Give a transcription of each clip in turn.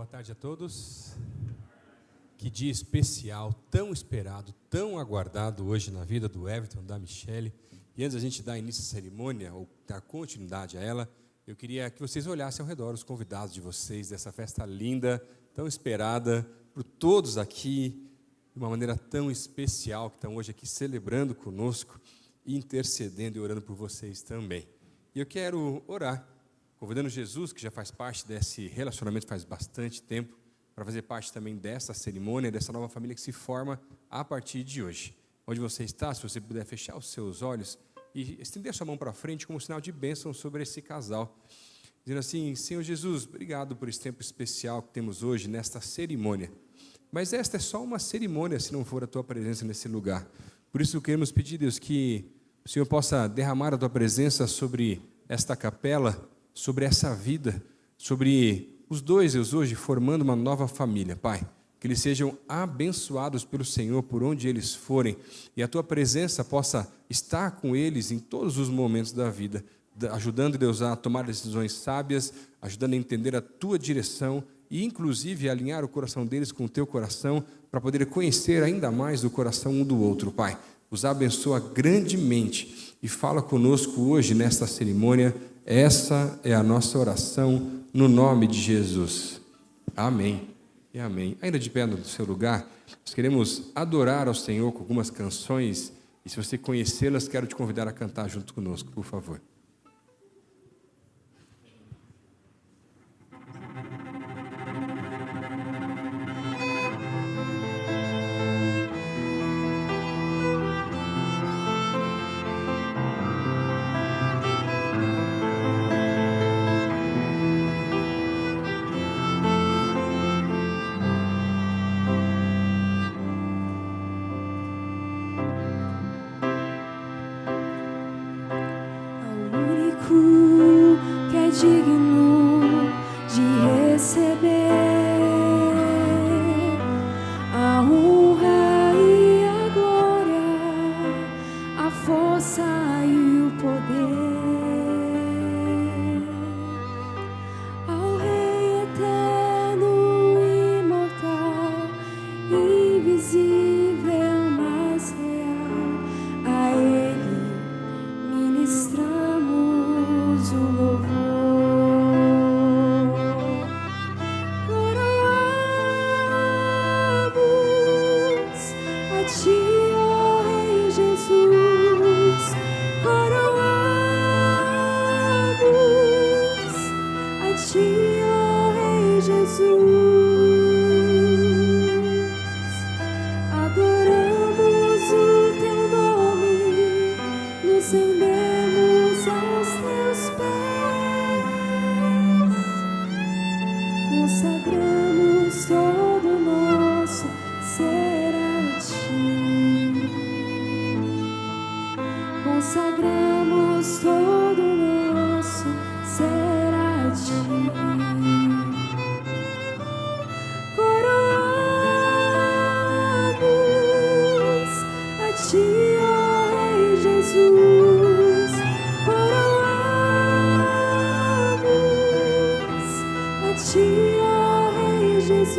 Boa tarde a todos. Que dia especial, tão esperado, tão aguardado hoje na vida do Everton, da Michele. E antes da gente dar início à cerimônia, ou dar continuidade a ela, eu queria que vocês olhassem ao redor os convidados de vocês, dessa festa linda, tão esperada por todos aqui, de uma maneira tão especial, que estão hoje aqui celebrando conosco, intercedendo e orando por vocês também. E eu quero orar, convidando Jesus, que já faz parte desse relacionamento faz bastante tempo, para fazer parte também dessa cerimônia, dessa nova família que se forma a partir de hoje. Onde você está, se você puder fechar os seus olhos e estender a sua mão para frente como um sinal de bênção sobre esse casal, dizendo assim: Senhor Jesus, obrigado por esse tempo especial que temos hoje nesta cerimônia. Mas esta é só uma cerimônia se não for a Tua presença nesse lugar. Por isso queremos pedir, Deus, que o Senhor possa derramar a Tua presença sobre esta capela, sobre essa vida, sobre os dois, Deus, hoje formando uma nova família, Pai. Que eles sejam abençoados pelo Senhor por onde eles forem e a Tua presença possa estar com eles em todos os momentos da vida, ajudando, Deus, a tomar decisões sábias, ajudando a entender a Tua direção e, inclusive, alinhar o coração deles com o Teu coração para poder conhecer ainda mais o coração um do outro, Pai. Os abençoa grandemente e fala conosco hoje nesta cerimônia. Essa é a nossa oração no nome de Jesus. Amém e amém. Ainda de pé no seu lugar, nós queremos adorar ao Senhor com algumas canções, e se você conhecê-las, quero te convidar a cantar junto conosco, por favor. Digno de receber a honra e a glória, a força e o poder ao Rei eterno, imortal, invisível, mas real. A Ele ministramos o louvor. Consagramos todo o nosso ser a Ti. Consagramos todo o nosso ser a Ti. Coroamos a Ti, ó Rei Jesus. Coroamos a Ti, Jesus,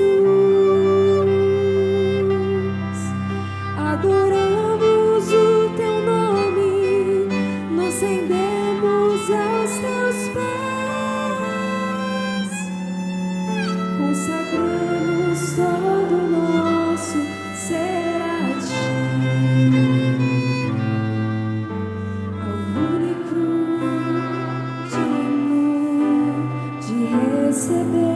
adoramos o Teu nome, nos rendemos aos Teus pés, consagramos todo o nosso ser a Ti, ao único digno de receber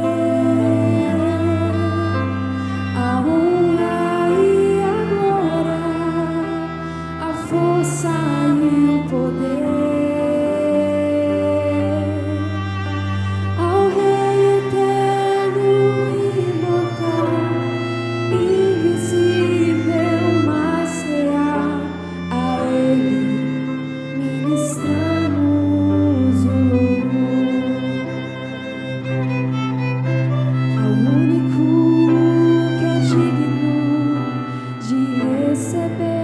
receber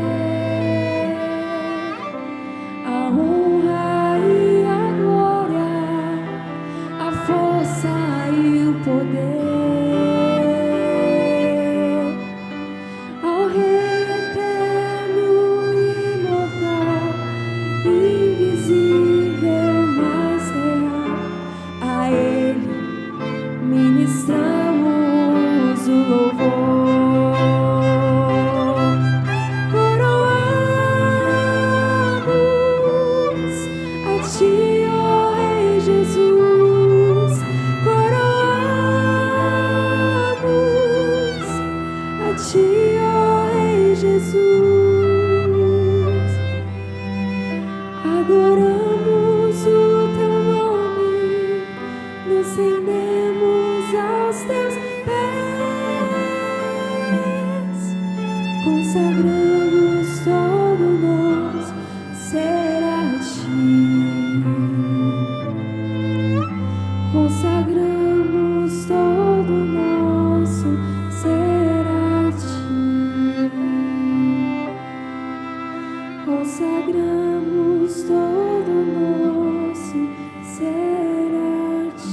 adoramos o teu nome, nos rendemos aos teus pés, consagramos todo nosso ser a ti, consagramos todo nosso ser a ti, consagramos todo nosso ser a ti.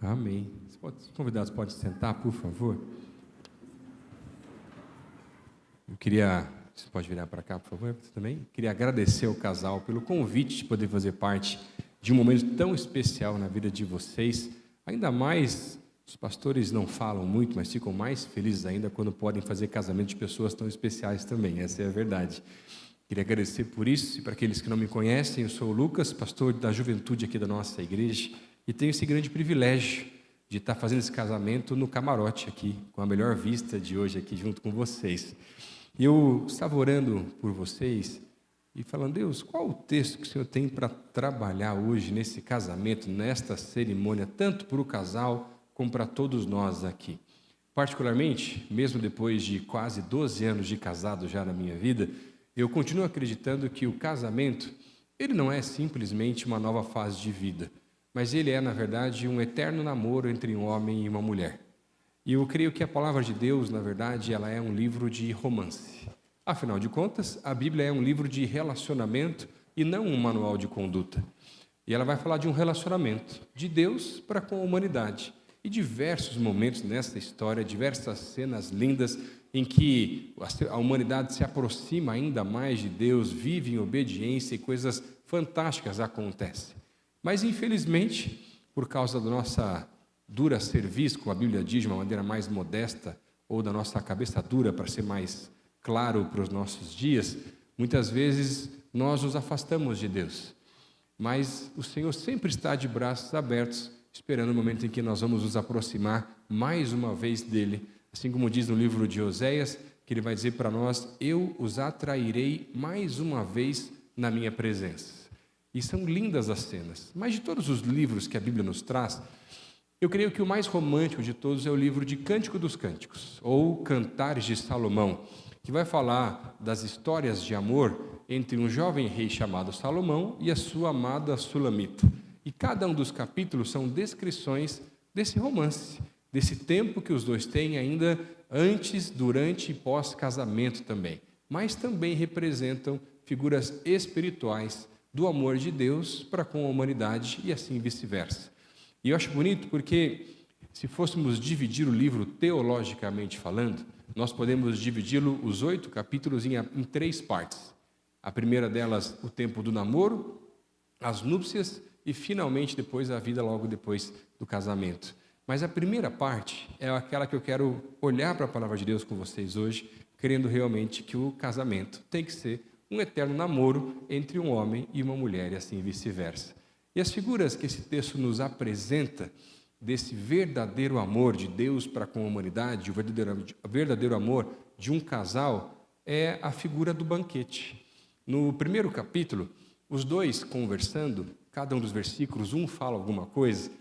Amém. Os convidados podem sentar, por favor. Você pode virar para cá, por favor, você também? Queria agradecer ao casal pelo convite de poder fazer parte de um momento tão especial na vida de vocês. Ainda mais, os pastores não falam muito, mas ficam mais felizes ainda quando podem fazer casamento de pessoas tão especiais também, essa é a verdade. Queria agradecer por isso, e para aqueles que não me conhecem, eu sou o Lucas, pastor da juventude aqui da nossa igreja, e tenho esse grande privilégio de estar fazendo esse casamento no camarote aqui, com a melhor vista de hoje aqui junto com vocês. E eu estava orando por vocês e falando, Deus, qual o texto que o Senhor tem para trabalhar hoje nesse casamento, nesta cerimônia, tanto para o casal como para todos nós aqui? Particularmente, mesmo depois de quase 12 anos de casado já na minha vida, eu continuo acreditando que o casamento, ele não é simplesmente uma nova fase de vida, mas ele é, na verdade, um eterno namoro entre um homem e uma mulher. E eu creio que a palavra de Deus, na verdade, ela é um livro de romance. Afinal de contas, a Bíblia é um livro de relacionamento e não um manual de conduta. E ela vai falar de um relacionamento de Deus para com a humanidade. E diversos momentos nessa história, diversas cenas lindas em que a humanidade se aproxima ainda mais de Deus, vive em obediência e coisas fantásticas acontecem. Mas, infelizmente, por causa da nossa dura serviço, como a Bíblia diz, de uma maneira mais modesta, ou da nossa cabeça dura, para ser mais claro para os nossos dias, muitas vezes nós nos afastamos de Deus. Mas o Senhor sempre está de braços abertos, esperando o momento em que nós vamos nos aproximar mais uma vez dEle. Assim como diz no livro de Oséias, que Ele vai dizer para nós, eu os atrairei mais uma vez na minha presença. E são lindas as cenas. Mas de todos os livros que a Bíblia nos traz, eu creio que o mais romântico de todos é o livro de Cântico dos Cânticos, ou Cantares de Salomão, que vai falar das histórias de amor entre um jovem rei chamado Salomão e a sua amada Sulamita. E cada um dos capítulos são descrições desse romance, desse tempo que os dois têm ainda antes, durante e pós-casamento também. Mas também representam figuras espirituais do amor de Deus para com a humanidade e assim vice-versa. E eu acho bonito porque, se fôssemos dividir o livro teologicamente falando, nós podemos dividi-lo, os 8 capítulos, em 3 partes. A primeira delas, o tempo do namoro, as núpcias e, finalmente, depois a vida logo depois do casamento. Mas a primeira parte é aquela que eu quero olhar para a palavra de Deus com vocês hoje, crendo realmente que o casamento tem que ser um eterno namoro entre um homem e uma mulher, e assim vice-versa. E as figuras que esse texto nos apresenta desse verdadeiro amor de Deus para com a humanidade, o verdadeiro amor de um casal, é a figura do banquete. No primeiro capítulo, os dois conversando, cada um dos versículos, um fala alguma coisa,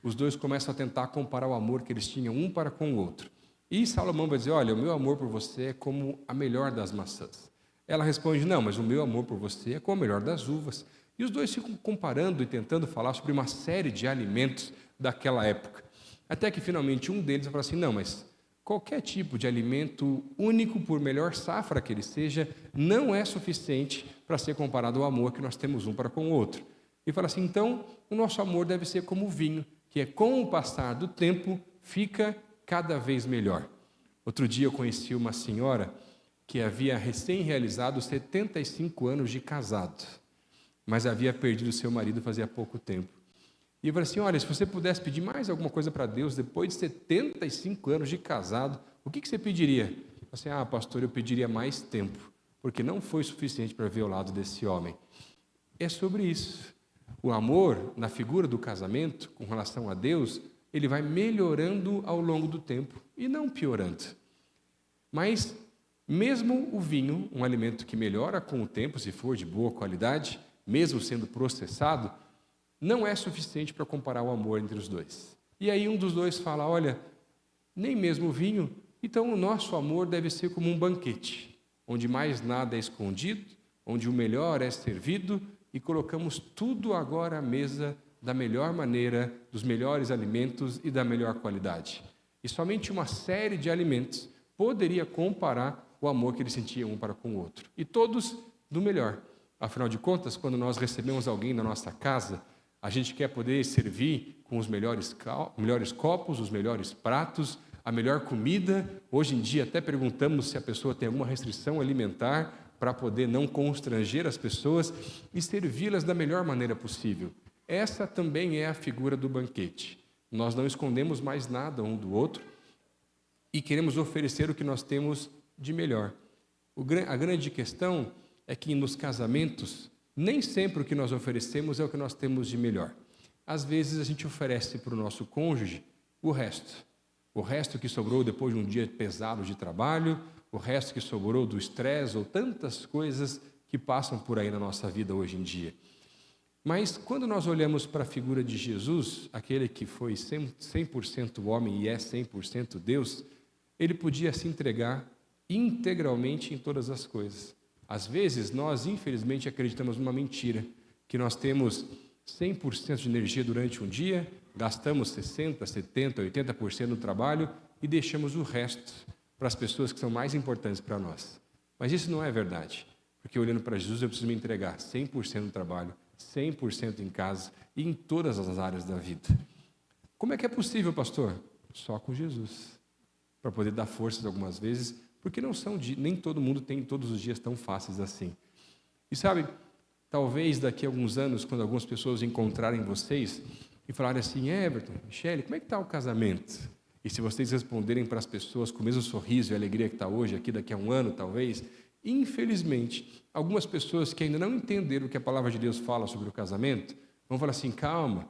os dois começam a tentar comparar o amor que eles tinham um para com o outro. E Salomão vai dizer, olha, o meu amor por você é como a melhor das maçãs. Ela responde, não, mas o meu amor por você é como a melhor das uvas. E os dois ficam comparando e tentando falar sobre uma série de alimentos daquela época. Até que, finalmente, um deles vai falar assim, não, mas qualquer tipo de alimento único, por melhor safra que ele seja, não é suficiente para ser comparado ao amor que nós temos um para com o outro. E fala assim, então, o nosso amor deve ser como o vinho, que é com o passar do tempo, fica cada vez melhor. Outro dia eu conheci uma senhora que havia recém-realizado 75 anos de casado, mas havia perdido seu marido fazia pouco tempo. E eu falei assim, olha, se você pudesse pedir mais alguma coisa para Deus, depois de 75 anos de casado, o que você pediria? Eu falei assim, pastor, eu pediria mais tempo, porque não foi suficiente para ver o lado desse homem. É sobre isso. O amor, na figura do casamento, com relação a Deus, ele vai melhorando ao longo do tempo e não piorando. Mas, mesmo o vinho, um alimento que melhora com o tempo, se for de boa qualidade, mesmo sendo processado, não é suficiente para comparar o amor entre os dois. E aí um dos dois fala, olha, nem mesmo o vinho, então o nosso amor deve ser como um banquete, onde mais nada é escondido, onde o melhor é servido e colocamos tudo agora à mesa da melhor maneira, dos melhores alimentos e da melhor qualidade. E somente uma série de alimentos poderia comparar o amor que eles sentiam um para com o outro. E todos do melhor. Afinal de contas, quando nós recebemos alguém na nossa casa, a gente quer poder servir com os melhores copos, os melhores pratos, a melhor comida. Hoje em dia até perguntamos se a pessoa tem alguma restrição alimentar para poder não constranger as pessoas e servi-las da melhor maneira possível. Essa também é a figura do banquete. Nós não escondemos mais nada um do outro e queremos oferecer o que nós temos de melhor. A grande questão é que nos casamentos, nem sempre o que nós oferecemos é o que nós temos de melhor. Às vezes a gente oferece para o nosso cônjuge o resto que sobrou depois de um dia pesado de trabalho, o resto que sobrou do estresse ou tantas coisas que passam por aí na nossa vida hoje em dia. Mas quando nós olhamos para a figura de Jesus, aquele que foi 100% homem e é 100% Deus, ele podia se entregar integralmente em todas as coisas. Às vezes, nós, infelizmente, acreditamos numa mentira, que nós temos 100% de energia durante um dia, gastamos 60%, 70%, 80% no trabalho e deixamos o resto para as pessoas que são mais importantes para nós. Mas isso não é verdade, porque olhando para Jesus eu preciso me entregar 100% no trabalho, 100% em casa e em todas as áreas da vida. Como é que é possível, pastor? Só com Jesus, para poder dar forças algumas vezes, porque nem todo mundo tem todos os dias tão fáceis assim. E sabe, talvez daqui a alguns anos, quando algumas pessoas encontrarem vocês e falarem assim, Everton, Michele, como é que está o casamento? E se vocês responderem para as pessoas com o mesmo sorriso e alegria que está hoje, aqui daqui a um ano talvez, infelizmente, algumas pessoas que ainda não entenderam o que a palavra de Deus fala sobre o casamento, vão falar assim, calma,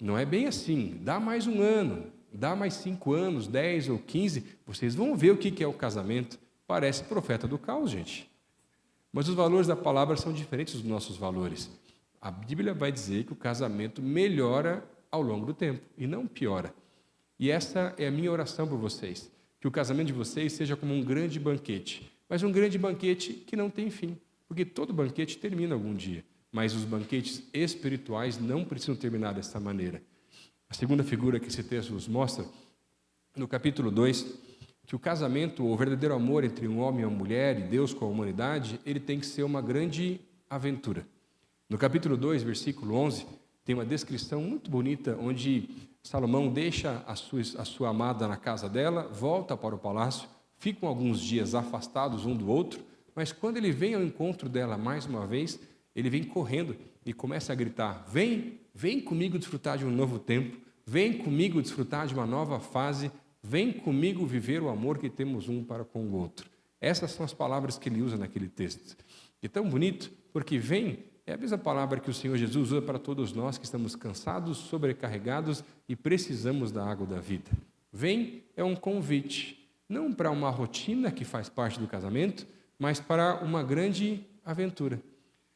não é bem assim, dá mais um ano, dá mais 5 anos, 10 ou 15, vocês vão ver o que é o casamento. Parece profeta do caos, gente. Mas os valores da palavra são diferentes dos nossos valores. A Bíblia vai dizer que o casamento melhora ao longo do tempo e não piora. E essa é a minha oração por vocês, que o casamento de vocês seja como um grande banquete, mas um grande banquete que não tem fim, porque todo banquete termina algum dia, mas os banquetes espirituais não precisam terminar dessa maneira. A segunda figura que esse texto nos mostra, no capítulo 2, que o casamento, o verdadeiro amor entre um homem e uma mulher, e Deus com a humanidade, ele tem que ser uma grande aventura. No capítulo 2, versículo 11, tem uma descrição muito bonita, onde Salomão deixa a sua amada na casa dela, volta para o palácio, ficam alguns dias afastados um do outro, mas quando ele vem ao encontro dela mais uma vez, ele vem correndo e começa a gritar, vem comigo desfrutar de um novo tempo, vem comigo desfrutar de uma nova fase, vem comigo viver o amor que temos um para com o outro. Essas são as palavras que ele usa naquele texto. E tão bonito, porque vem é a mesma palavra que o Senhor Jesus usa para todos nós que estamos cansados, sobrecarregados e precisamos da água da vida. Vem é um convite, não para uma rotina que faz parte do casamento, mas para uma grande aventura.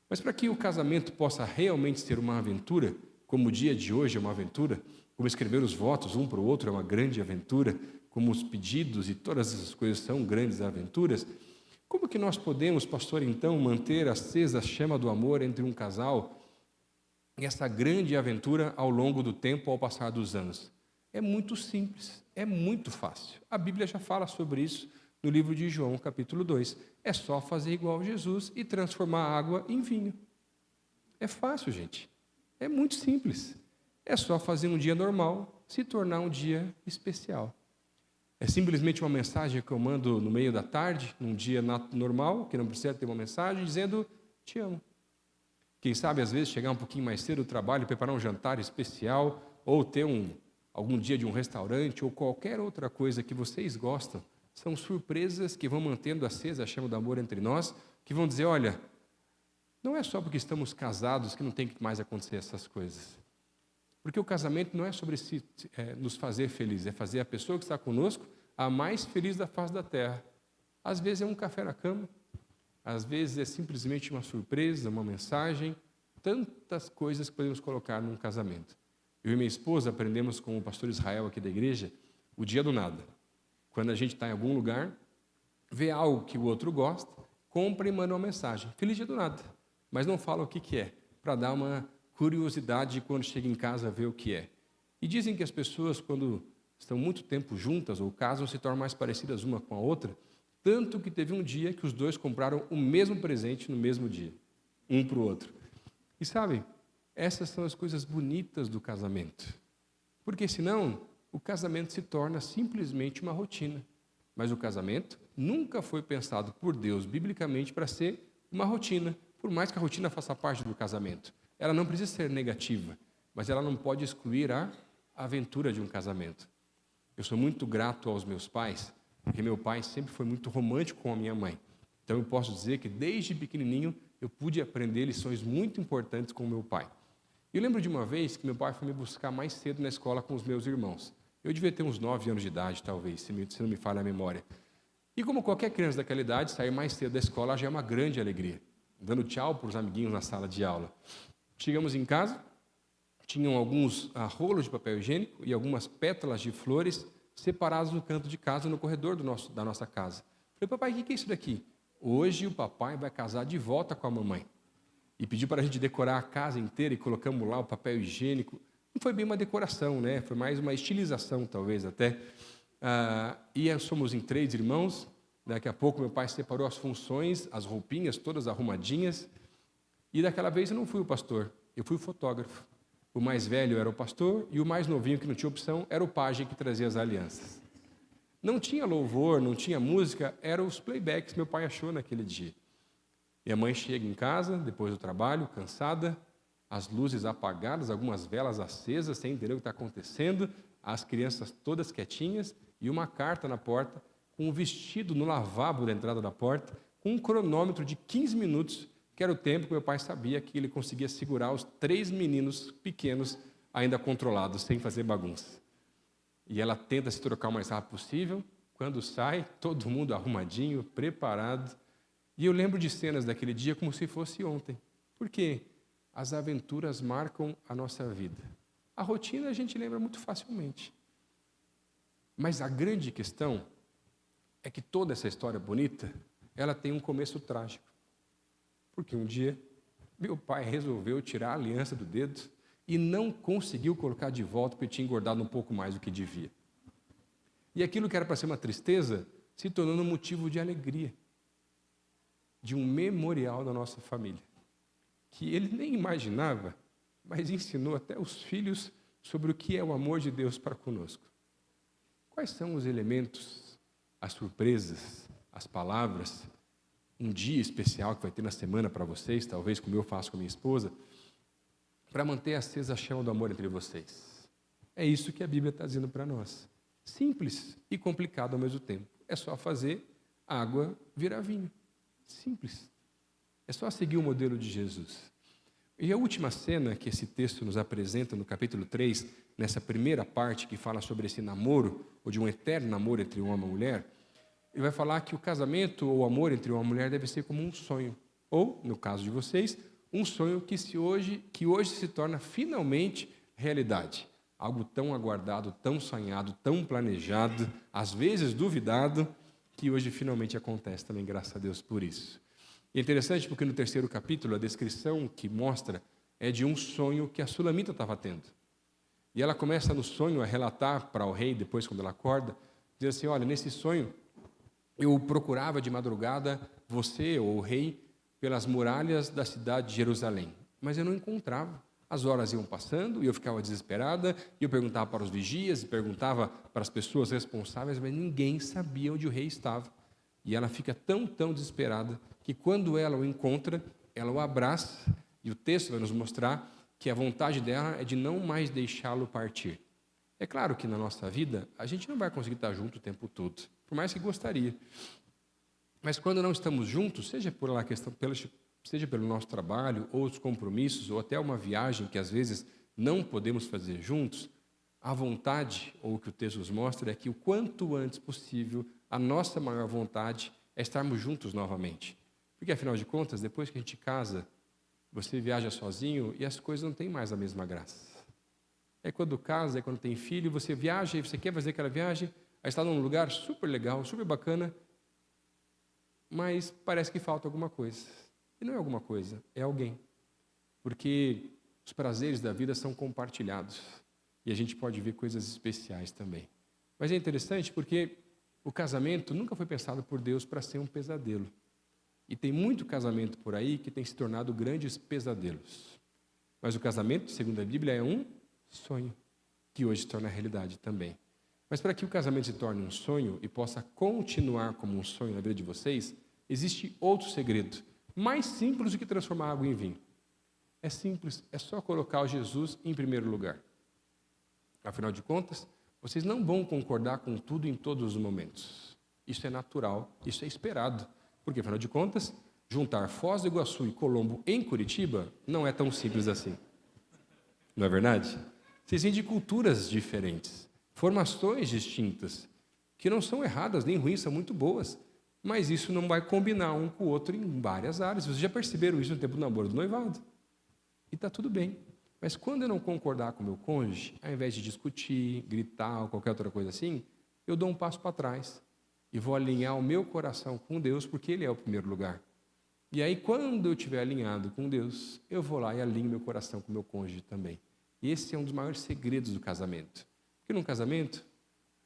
Mas para que o casamento possa realmente ser uma aventura, como o dia de hoje é uma aventura, como escrever os votos um para o outro é uma grande aventura, como os pedidos e todas essas coisas são grandes aventuras, como que nós podemos, pastor, então, manter acesa a chama do amor entre um casal e essa grande aventura ao longo do tempo, ao passar dos anos? É muito simples, é muito fácil. A Bíblia já fala sobre isso no livro de João, capítulo 2. É só fazer igual Jesus e transformar a água em vinho. É fácil, gente. É muito simples. É só fazer um dia normal se tornar um dia especial. É simplesmente uma mensagem que eu mando no meio da tarde, num dia normal, que não precisa ter uma mensagem, dizendo, te amo. Quem sabe, às vezes, chegar um pouquinho mais cedo do trabalho, preparar um jantar especial, ou ter algum dia de um restaurante, ou qualquer outra coisa que vocês gostam, são surpresas que vão mantendo acesa a chama do amor entre nós, que vão dizer, olha, não é só porque estamos casados que não tem que mais acontecer essas coisas. Porque o casamento não é sobre nos fazer felizes, é fazer a pessoa que está conosco a mais feliz da face da terra. Às vezes é um café na cama, às vezes é simplesmente uma surpresa, uma mensagem, tantas coisas que podemos colocar num casamento. Eu e minha esposa aprendemos com o pastor Israel aqui da igreja o dia do nada. Quando a gente está em algum lugar, vê algo que o outro gosta, compra e manda uma mensagem. Feliz dia do nada. Mas não fala o que é, para dar uma curiosidade de quando chega em casa ver o que é. E dizem que as pessoas, quando estão muito tempo juntas ou casam, se tornam mais parecidas uma com a outra, tanto que teve um dia que os dois compraram o mesmo presente no mesmo dia, um para o outro. E sabe, essas são as coisas bonitas do casamento. Porque senão, o casamento se torna simplesmente uma rotina. Mas o casamento nunca foi pensado por Deus, biblicamente, para ser uma rotina. Por mais que a rotina faça parte do casamento. Ela não precisa ser negativa, mas ela não pode excluir a aventura de um casamento. Eu sou muito grato aos meus pais, porque meu pai sempre foi muito romântico com a minha mãe. Então eu posso dizer que desde pequenininho eu pude aprender lições muito importantes com meu pai. Eu lembro de uma vez que meu pai foi me buscar mais cedo na escola com os meus irmãos. Eu devia ter uns 9 anos de idade, talvez, se não me falha a memória. E como qualquer criança daquela idade, sair mais cedo da escola já é uma grande alegria, dando tchau para os amiguinhos na sala de aula. Chegamos em casa, tinham alguns rolos de papel higiênico e algumas pétalas de flores separados no canto de casa, no corredor da nossa casa. Falei, papai, o que é isso daqui? Hoje o papai vai casar de volta com a mamãe. E pediu para a gente decorar a casa inteira e colocamos lá o papel higiênico. Não foi bem uma decoração, né? Foi mais uma estilização, talvez, até. E somos em 3 irmãos. Daqui a pouco meu pai separou as funções, as roupinhas todas arrumadinhas. E daquela vez eu não fui o pastor, eu fui o fotógrafo. O mais velho era o pastor e o mais novinho, que não tinha opção, era o pajem que trazia as alianças. Não tinha louvor, não tinha música, eram os playbacks que meu pai achou naquele dia. E a mãe chega em casa, depois do trabalho, cansada, as luzes apagadas, algumas velas acesas, sem entender o que está acontecendo, as crianças todas quietinhas e uma carta na porta, com um vestido no lavabo da entrada da porta, com um cronômetro de 15 minutos, que era o tempo que meu pai sabia que ele conseguia segurar os 3 meninos pequenos ainda controlados, sem fazer bagunça. E ela tenta se trocar o mais rápido possível. Quando sai, todo mundo arrumadinho, preparado. E eu lembro de cenas daquele dia como se fosse ontem. Por quê? As aventuras marcam a nossa vida. A rotina a gente lembra muito facilmente. Mas a grande questão é que toda essa história bonita, ela tem um começo trágico. Porque um dia, meu pai resolveu tirar a aliança do dedo e não conseguiu colocar de volta porque tinha engordado um pouco mais do que devia. E aquilo que era para ser uma tristeza, se tornou um motivo de alegria, de um memorial da nossa família, que ele nem imaginava, mas ensinou até os filhos sobre o que é o amor de Deus para conosco. Quais são os elementos, as surpresas, as palavras, um dia especial que vai ter na semana para vocês, talvez como eu faço com a minha esposa, para manter acesa a chama do amor entre vocês? É isso que a Bíblia está dizendo para nós. Simples e complicado ao mesmo tempo. É só fazer água virar vinho. Simples. É só seguir o modelo de Jesus. E a última cena que esse texto nos apresenta no capítulo 3, nessa primeira parte que fala sobre esse namoro, ou de um eterno namoro entre um homem e uma mulher, ele vai falar que o casamento ou o amor entre uma mulher deve ser como um sonho. Ou, no caso de vocês, um sonho que hoje se torna finalmente realidade. Algo tão aguardado, tão sonhado, tão planejado, às vezes duvidado, que hoje finalmente acontece também, graças a Deus por isso. E é interessante porque no 3º capítulo, a descrição que mostra é de um sonho que a Sulamita estava tendo. E ela começa no sonho a relatar para o rei, depois quando ela acorda, diz assim, olha, nesse sonho, eu procurava de madrugada você, ou o rei, pelas muralhas da cidade de Jerusalém, mas eu não encontrava. As horas iam passando e eu ficava desesperada, e eu perguntava para os vigias, e perguntava para as pessoas responsáveis, mas ninguém sabia onde o rei estava. E ela fica tão desesperada, que quando ela o encontra, ela o abraça, e o texto vai nos mostrar que a vontade dela é de não mais deixá-lo partir. É claro que na nossa vida, a gente não vai conseguir estar junto o tempo todo, por mais que gostaria. Mas quando não estamos juntos, seja por uma questão, seja pelo nosso trabalho, ou os compromissos, ou até uma viagem que às vezes não podemos fazer juntos, a vontade, ou o que o texto nos mostra, é que o quanto antes possível, a nossa maior vontade é estarmos juntos novamente. Porque, afinal de contas, depois que a gente casa, você viaja sozinho e as coisas não têm mais a mesma graça. É quando casa, é quando tem filho, você viaja e você quer fazer aquela viagem, aí está num lugar super legal, super bacana, mas parece que falta alguma coisa. E não é alguma coisa, é alguém. Porque os prazeres da vida são compartilhados. E a gente pode ver coisas especiais também. Mas é interessante porque o casamento nunca foi pensado por Deus para ser um pesadelo. E tem muito casamento por aí que tem se tornado grandes pesadelos. Mas o casamento, segundo a Bíblia, é um sonho, que hoje se torna realidade também. Mas para que o casamento se torne um sonho e possa continuar como um sonho na vida de vocês, existe outro segredo, mais simples do que transformar água em vinho. É simples, é só colocar o Jesus em primeiro lugar. Afinal de contas, vocês não vão concordar com tudo em todos os momentos. Isso é natural, isso é esperado. Porque, afinal de contas, juntar Foz do Iguaçu e Colombo em Curitiba não é tão simples assim. Não é verdade? Vocês vêm de culturas diferentes, formações distintas, que não são erradas nem ruins, são muito boas. Mas isso não vai combinar um com o outro em várias áreas. Vocês já perceberam isso no tempo do namoro, do noivado. E está tudo bem. Mas quando eu não concordar com o meu cônjuge, ao invés de discutir, gritar ou qualquer outra coisa assim, eu dou um passo para trás e vou alinhar o meu coração com Deus, porque Ele é o primeiro lugar. E aí, quando eu estiver alinhado com Deus, eu vou lá e alinho meu coração com o meu cônjuge também. E esse é um dos maiores segredos do casamento. Porque num casamento,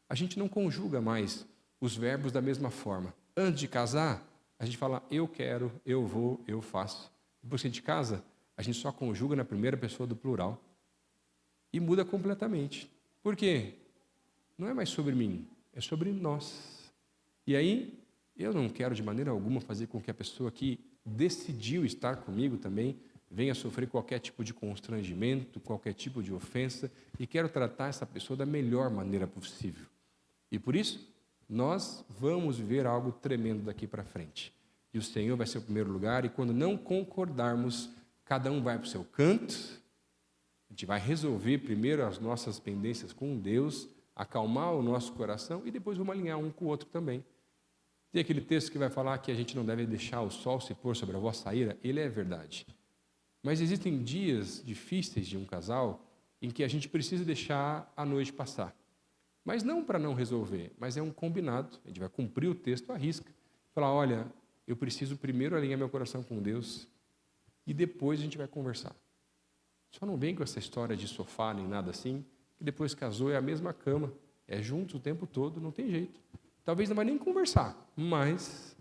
a gente não conjuga mais os verbos da mesma forma. Antes de casar, a gente fala eu quero, eu vou, eu faço. Depois que a gente casa, a gente só conjuga na primeira pessoa do plural. E muda completamente. Por quê? Não é mais sobre mim, é sobre nós. E aí, eu não quero de maneira alguma fazer com que a pessoa que decidiu estar comigo também venha sofrer qualquer tipo de constrangimento, qualquer tipo de ofensa, e quero tratar essa pessoa da melhor maneira possível. E por isso, nós vamos viver algo tremendo daqui para frente. E o Senhor vai ser o primeiro lugar, e quando não concordarmos, cada um vai para o seu canto, a gente vai resolver primeiro as nossas pendências com Deus, acalmar o nosso coração, e depois vamos alinhar um com o outro também. Tem aquele texto que vai falar que a gente não deve deixar o sol se pôr sobre a vossa ira, ele é verdade. Mas existem dias difíceis de um casal em que a gente precisa deixar a noite passar. Mas não para não resolver, mas é um combinado. A gente vai cumprir o texto à risca. Falar, olha, eu preciso primeiro alinhar meu coração com Deus e depois a gente vai conversar. Só não vem com essa história de sofá nem nada assim, que depois casou é a mesma cama, é junto o tempo todo, não tem jeito. Talvez não vai nem conversar, mas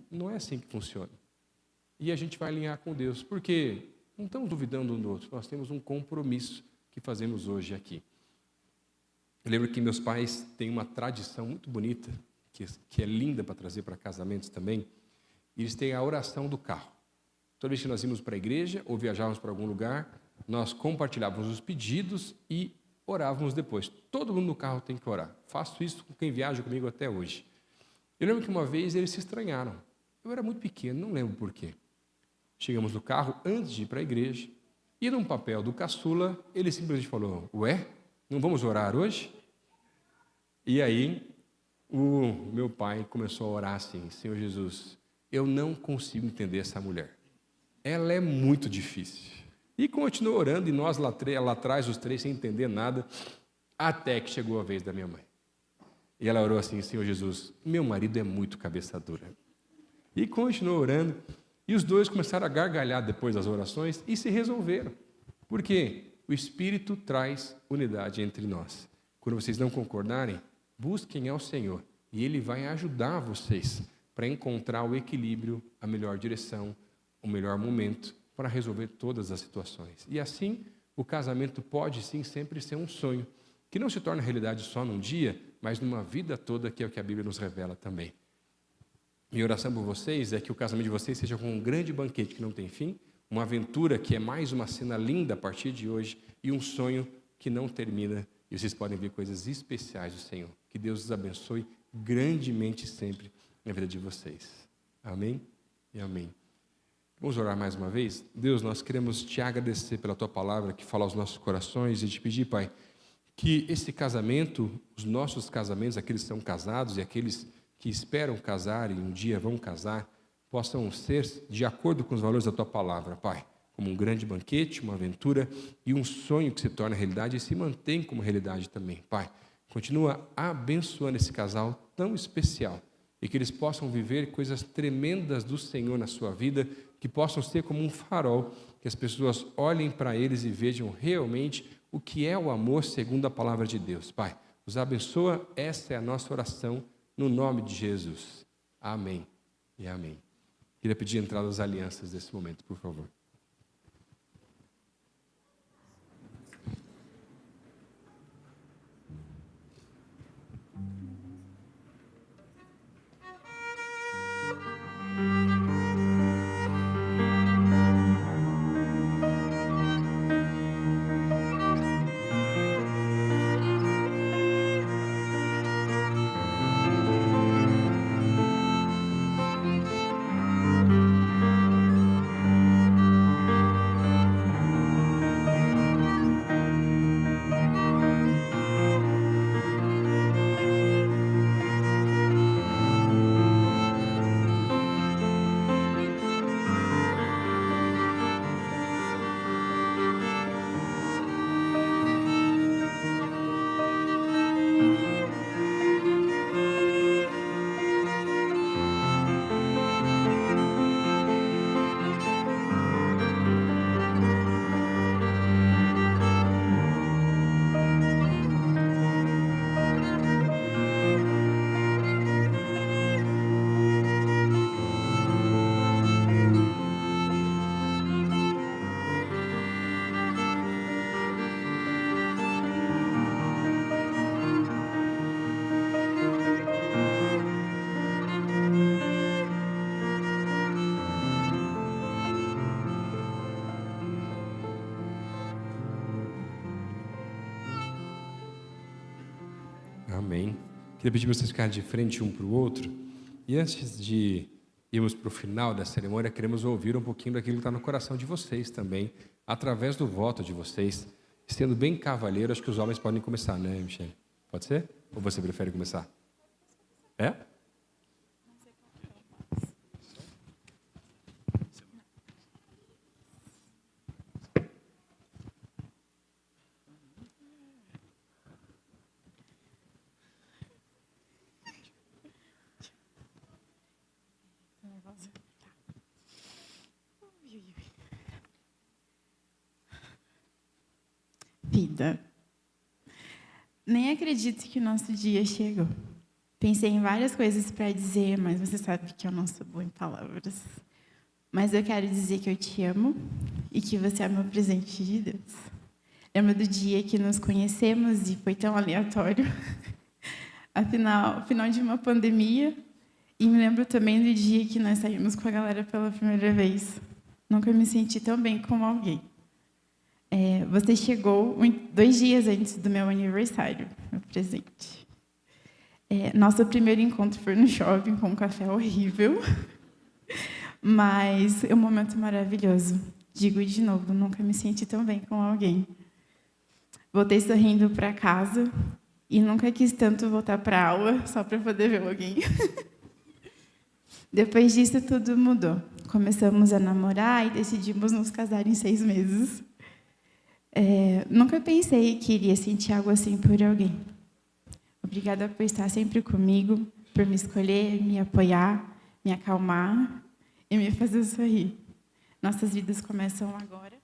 não é assim que funciona. E a gente vai alinhar com Deus, porque não estamos duvidando um do outro, nós temos um compromisso que fazemos hoje aqui. Eu lembro que meus pais têm uma tradição muito bonita, que é linda para trazer para casamentos também, e eles têm a oração do carro. Toda vez que nós íamos para a igreja ou viajávamos para algum lugar, nós compartilhávamos os pedidos e orávamos depois. Todo mundo no carro tem que orar. Faço isso com quem viaja comigo até hoje. Eu lembro que uma vez eles se estranharam. Eu era muito pequeno, não lembro por quê. Chegamos no carro antes de ir para a igreja e num papel do caçula, ele simplesmente falou, ué, não vamos orar hoje? E aí o meu pai começou a orar assim, Senhor Jesus, eu não consigo entender essa mulher. Ela é muito difícil. E continuou orando, e nós lá atrás, os três, sem entender nada, até que chegou a vez da minha mãe. E ela orou assim, Senhor Jesus, meu marido é muito cabeça dura. E continuou orando, e os dois começaram a gargalhar depois das orações, e se resolveram. Por quê? O Espírito traz unidade entre nós. Quando vocês não concordarem, busquem ao Senhor, e Ele vai ajudar vocês para encontrar o equilíbrio, a melhor direção, o melhor momento para resolver todas as situações. E assim, o casamento pode sim sempre ser um sonho, que não se torna realidade só num dia, mas numa vida toda, que é o que a Bíblia nos revela também. Minha oração por vocês é que o casamento de vocês seja como um grande banquete que não tem fim, uma aventura que é mais uma cena linda a partir de hoje e um sonho que não termina, e vocês podem ver coisas especiais do Senhor. Que Deus os abençoe grandemente sempre na vida de vocês. Amém e amém. Vamos orar mais uma vez? Deus, nós queremos te agradecer pela tua palavra que fala aos nossos corações e te pedir, Pai, que esse casamento, os nossos casamentos, aqueles que são casados e aqueles que esperam casar e um dia vão casar, possam ser de acordo com os valores da tua palavra, Pai, como um grande banquete, uma aventura e um sonho que se torna realidade e se mantém como realidade também, Pai. Continua abençoando esse casal tão especial e que eles possam viver coisas tremendas do Senhor na sua vida, que possam ser como um farol, que as pessoas olhem para eles e vejam realmente o que é o amor segundo a palavra de Deus. Pai, os abençoa, essa é a nossa oração, no nome de Jesus. Amém e amém. Queria pedir a entrada das alianças nesse momento, por favor. Amém. Queria pedir para vocês ficarem de frente um para o outro. E antes de irmos para o final da cerimônia, queremos ouvir um pouquinho daquilo que está no coração de vocês também, através do voto de vocês. Sendo bem cavalheiro, acho que os homens podem começar, né, Michele? Pode ser? Ou você prefere começar? É? Vida. Nem acredito que o nosso dia chegou. Pensei em várias coisas para dizer, mas você sabe que eu não sou boa em palavras. Mas eu quero dizer que eu te amo e que você é meu presente de Deus. Lembro do dia que nos conhecemos e foi tão aleatório. Afinal, final de uma pandemia. E me lembro também do dia que nós saímos com a galera pela primeira vez. Nunca me senti tão bem como alguém. Você chegou 2 dias antes do meu aniversário, meu presente. Nosso primeiro encontro foi no shopping com um café horrível, mas é um momento maravilhoso. Digo de novo, nunca me senti tão bem com alguém. Voltei sorrindo para casa e nunca quis tanto voltar para a aula só para poder ver alguém. Depois disso, tudo mudou. Começamos a namorar e decidimos nos casar em 6 meses. Nunca pensei que iria sentir algo assim por alguém. Obrigada por estar sempre comigo, por me escolher, me apoiar, me acalmar e me fazer sorrir. Nossas vidas começam agora,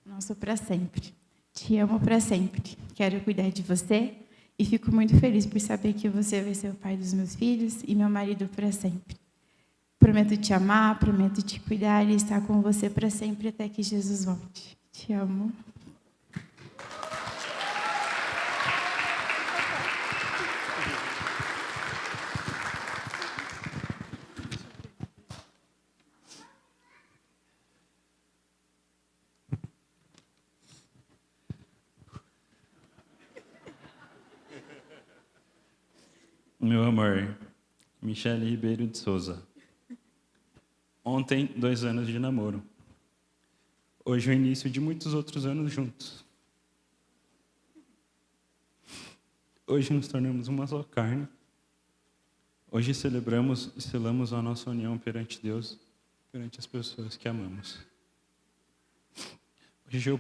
nosso para sempre. Te amo para sempre. Quero cuidar de você e fico muito feliz por saber que você vai ser o pai dos meus filhos e meu marido para sempre. Prometo te amar, prometo te cuidar e estar com você para sempre até que Jesus volte. Te amo. Meu amor, Michele Ribeiro de Souza. Ontem, 2 anos de namoro. Hoje, o início de muitos outros anos juntos. Hoje nos tornamos uma só carne. Hoje celebramos e selamos a nossa união perante Deus, perante as pessoas que amamos. Hoje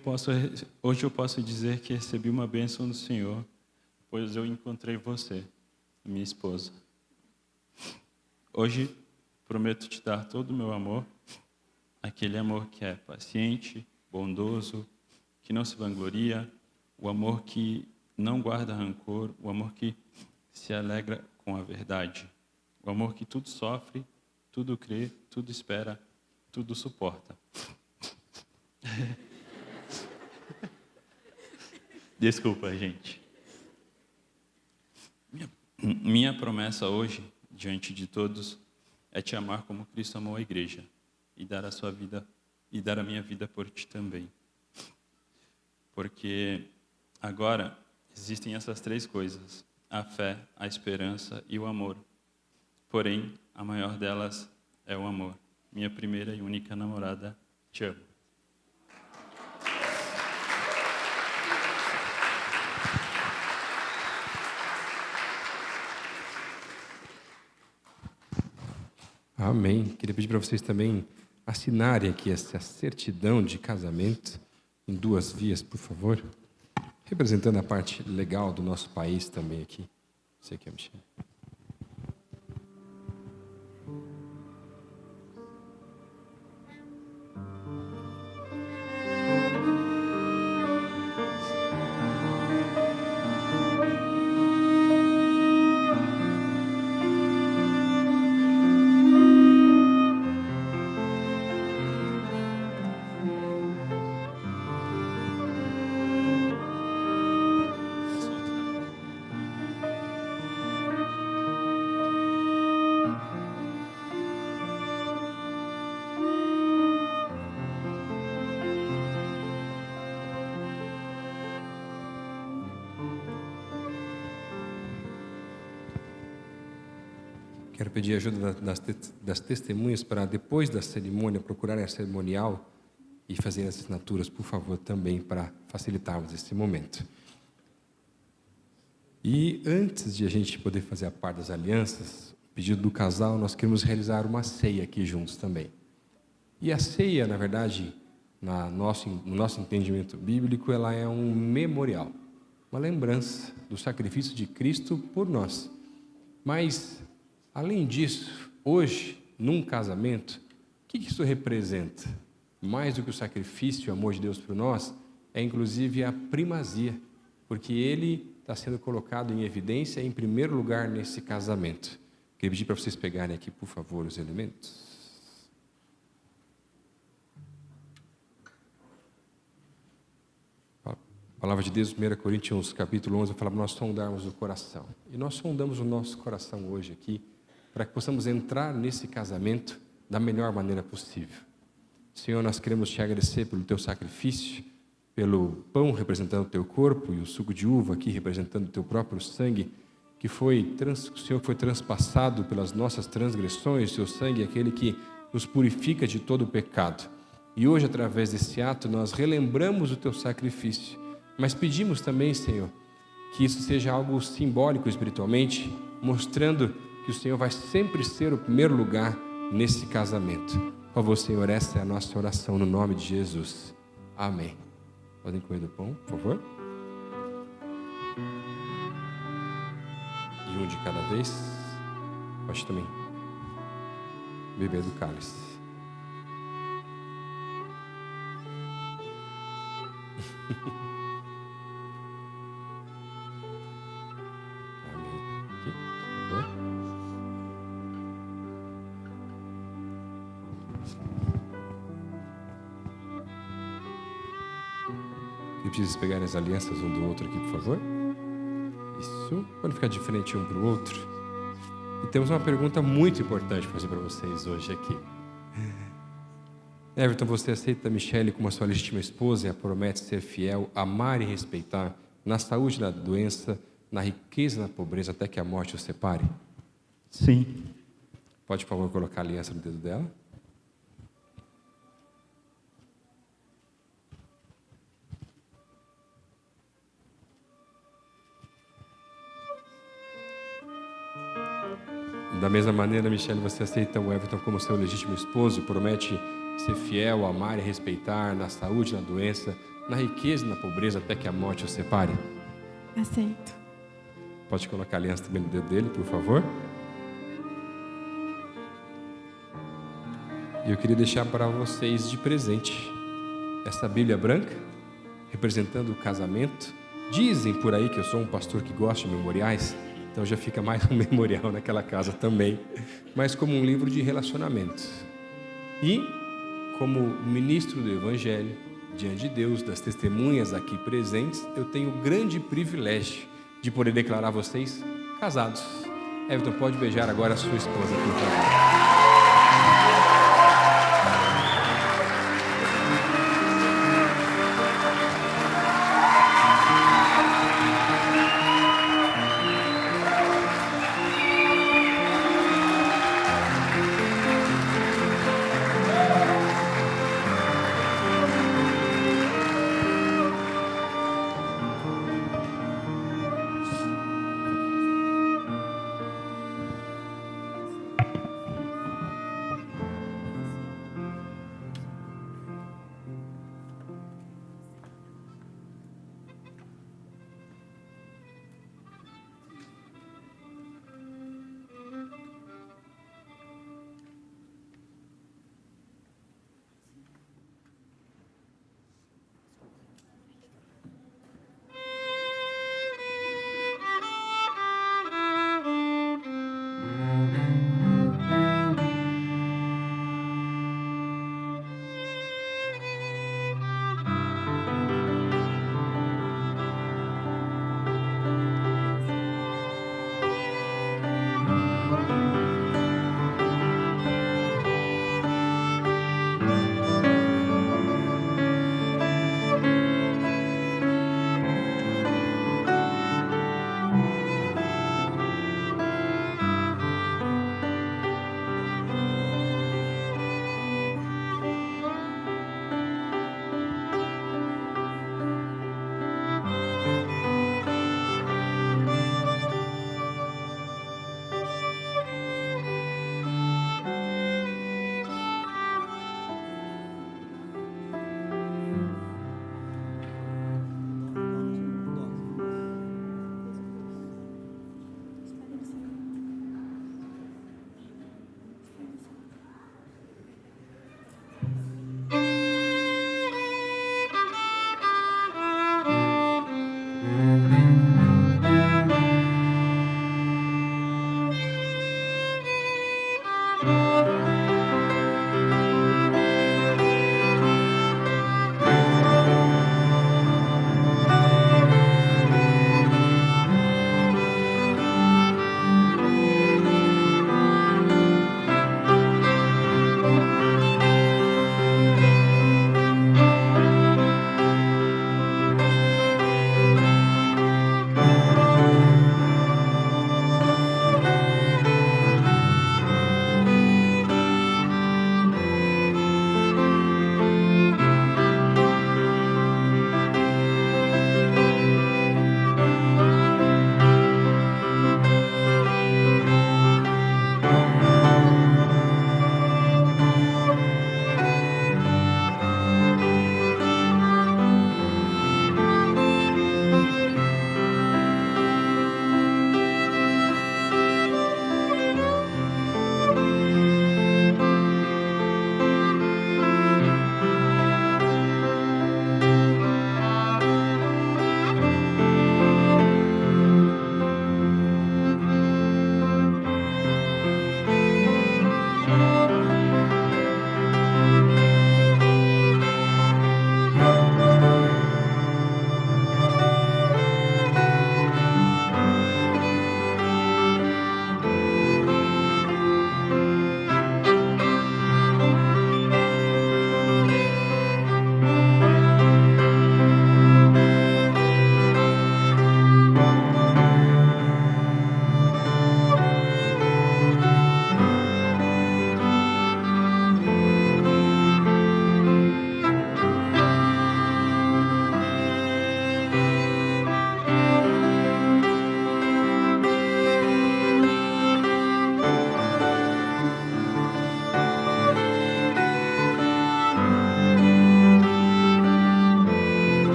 eu posso dizer que recebi uma bênção do Senhor, pois eu encontrei você, minha esposa. Hoje prometo te dar todo o meu amor, aquele amor que é paciente, bondoso, que não se vangloria, o amor que não guarda rancor, o amor que se alegra com a verdade, o amor que tudo sofre, tudo crê, tudo espera, tudo suporta. Desculpa, gente. Minha promessa hoje, diante de todos, é te amar como Cristo amou a igreja e dar a sua vida e dar a minha vida por ti também. Porque agora existem essas 3 coisas: a fé, a esperança e o amor. Porém, a maior delas é o amor. Minha primeira e única namorada, te amo. Amém. Queria pedir para vocês também assinarem aqui essa certidão de casamento em 2 vias, por favor. Representando a parte legal do nosso país também aqui. Você aqui, Michele. Quero pedir a ajuda das testemunhas para, depois da cerimônia, procurarem a cerimonial e fazerem as assinaturas, por favor, também, para facilitarmos esse momento. E antes de a gente poder fazer a parte das alianças, pedido do casal, nós queremos realizar uma ceia aqui juntos também. E a ceia, na verdade, no nosso entendimento bíblico, ela é um memorial, uma lembrança do sacrifício de Cristo por nós. Mas, além disso, hoje, num casamento, o que isso representa? Mais do que o sacrifício e o amor de Deus por nós, é inclusive a primazia, porque Ele está sendo colocado em evidência em primeiro lugar nesse casamento. Queria pedir para vocês pegarem aqui, por favor, os elementos. A palavra de Deus, 1 Coríntios, capítulo 11, fala para nós sondarmos o coração. E nós sondamos o nosso coração hoje aqui, para que possamos entrar nesse casamento da melhor maneira possível. Senhor, nós queremos te agradecer pelo teu sacrifício, pelo pão representando o teu corpo e o suco de uva aqui representando o teu próprio sangue, que o Senhor foi transpassado pelas nossas transgressões, o seu sangue é aquele que nos purifica de todo o pecado. E hoje, através desse ato, nós relembramos o teu sacrifício, mas pedimos também, Senhor, que isso seja algo simbólico espiritualmente, mostrando que o Senhor vai sempre ser o primeiro lugar nesse casamento. Por favor, Senhor, essa é a nossa oração no nome de Jesus. Amém. Podem comer do pão, por favor? E um de cada vez. Pode também beber do cálice. Amém. Aqui, por favor. Eu preciso pegar as alianças um do outro aqui, por favor. Isso. Pode ficar de frente um para o outro. E temos uma pergunta muito importante para fazer para vocês hoje aqui. Everton, você aceita a Michele como a sua legítima esposa e a promete ser fiel, amar e respeitar, na saúde e na doença, na riqueza e na pobreza, até que a morte os separe? Sim. Pode, por favor, colocar a aliança no dedo dela? Da mesma maneira, Michele, você aceita o Everton como seu legítimo esposo, promete ser fiel, amar e respeitar na saúde, na doença, na riqueza e na pobreza, até que a morte o separe? Aceito. Pode colocar a aliança também no dedo dele, por favor. E eu queria deixar para vocês de presente essa Bíblia branca, representando o casamento. Dizem por aí que eu sou um pastor que gosta de memoriais, então já fica mais um memorial naquela casa também, mas como um livro de relacionamento. E, como ministro do Evangelho, diante de Deus, das testemunhas aqui presentes, eu tenho o grande privilégio de poder declarar vocês casados. Everton, pode beijar agora a sua esposa, por favor.